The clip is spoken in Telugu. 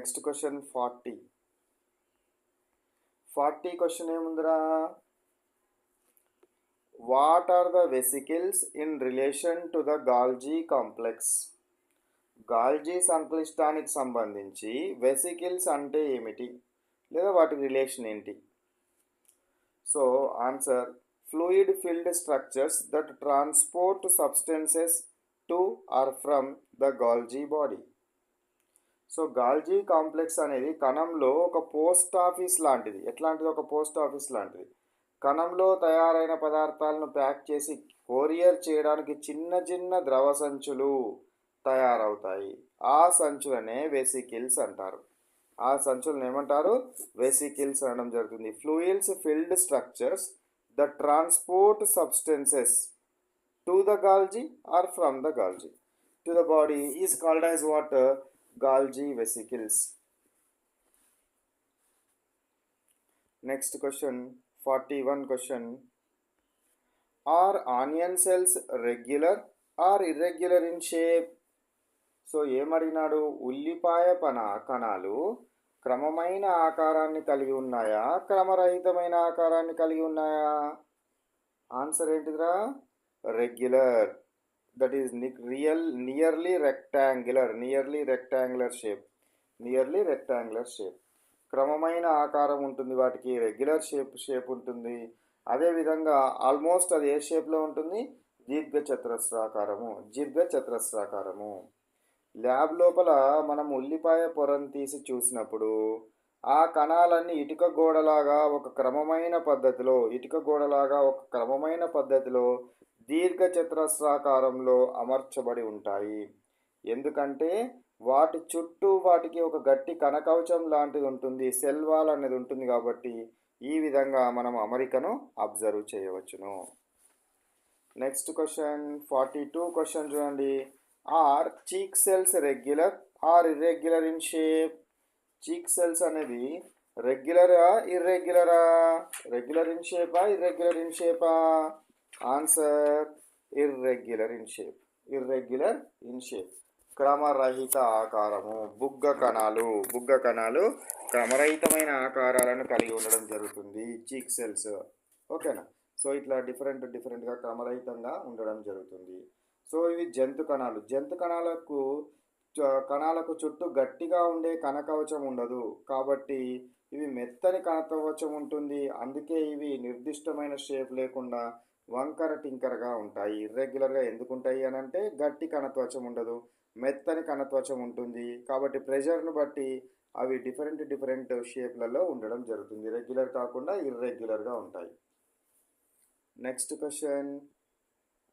నెక్స్ట్ క్వశ్చన్ 40 క్వశ్చన్ ఏముందిరా? What are the vesicles in relation to the Golgi complex? Golgi సంక్లిష్టానికి సంబంధించి వెసికిల్స్ అంటే ఏమిటి, లేదా వాటి రిలేషన్ ఏంటి? So answer, fluid filled structures that transport substances to or from the Golgi body. So Golgi complex అనేది కణంలో ఒక పోస్ట్ ఆఫీస్ లాంటిది. ఎట్లాంటిది? ఒక పోస్ట్ ఆఫీస్ లాంటిది. కణంలో తయారైన పదార్థాలను ప్యాక్ చేసి కొరియర్ చేయడానికి చిన్న చిన్న ద్రవ సంచులు తయారవుతాయి. ఆ సంచులనే వెసికిల్స్ అంటారు. ఆ సంచులను ఏమంటారు? వెసికిల్స్ అనడం జరుగుతుంది. Fluids filled structures the transport substances to the Golgi or from the Golgi to the body is called as what? Golgi vesicles. Next question, 41 question. Are onion cells regular or irregular in shape? So ఏమడిగినాడు? ఉల్లిపాయ కణాలు క్రమమైన ఆకారాన్ని కలిగి ఉన్నాయా, క్రమరహితమైన ఆకారాన్ని కలిగి ఉన్నాయా? ఆన్సర్ ఏంటిదిరా? Regular. That is nearly rectangular shape. క్రమమైన ఆకారం ఉంటుంది వాటికి, రెగ్యులర్ షేప్ ఉంటుంది. అదేవిధంగా ఆల్మోస్ట్ అది ఏ షేప్లో ఉంటుంది? దీర్ఘచతురస్రాకారము. ల్యాబ్ లోపల మనం ఉల్లిపాయ పొరను తీసి చూసినప్పుడు ఆ కణాలన్నీ ఇటుక గోడలాగా ఒక క్రమమైన పద్ధతిలో దీర్ఘచతురస్రాకారంలో అమర్చబడి ఉంటాయి. ఎందుకంటే వాటి చుట్టూ వాటికి ఒక గట్టి కణకవచం లాంటిది ఉంటుంది, సెల్ వాల్ అనేది ఉంటుంది. కాబట్టి ఈ విధంగా మనం అమరికను అబ్జర్వ్ చేయవచ్చును. నెక్స్ట్ క్వశ్చన్ 42 క్వశ్చన్ చూడండి. Are cheek cells regular or irregular in shape? Cheek cells అనేది రెగ్యులరా ఇర్రెగ్యులరా? రెగ్యులర్ ఇన్ షేపా ఇర్రెగ్యులర్ ఇన్ షేపా? Answer, irregular in shape. క్రమరహిత ఆకారము. బుగ్గ కణాలు క్రమరహితమైన ఆకారాలను కలిగి ఉండడం జరుగుతుంది చీక్ సెల్స్. ఓకేనా? సో ఇట్లా డిఫరెంట్గా క్రమరహితంగా ఉండడం జరుగుతుంది. సో ఇవి జంతు కణాలకు చుట్టూ గట్టిగా ఉండే కణకవచం ఉండదు, కాబట్టి ఇవి మెత్తని కణకవచం ఉంటుంది. అందుకే ఇవి నిర్దిష్టమైన షేప్ లేకుండా వంకర టింకరగా ఉంటాయి. ఇర్రెగ్యులర్గా ఎందుకు ఉంటాయి అని అంటే, గట్టి కణత్వచం ఉండదు, మెత్తని కణత్వచం ఉంటుంది. కాబట్టి ప్రెషర్ను బట్టి అవి డిఫరెంట్ షేప్లలో ఉండడం జరుగుతుంది. రెగ్యులర్ కాకుండా ఇర్రెగ్యులర్గా ఉంటాయి. Next question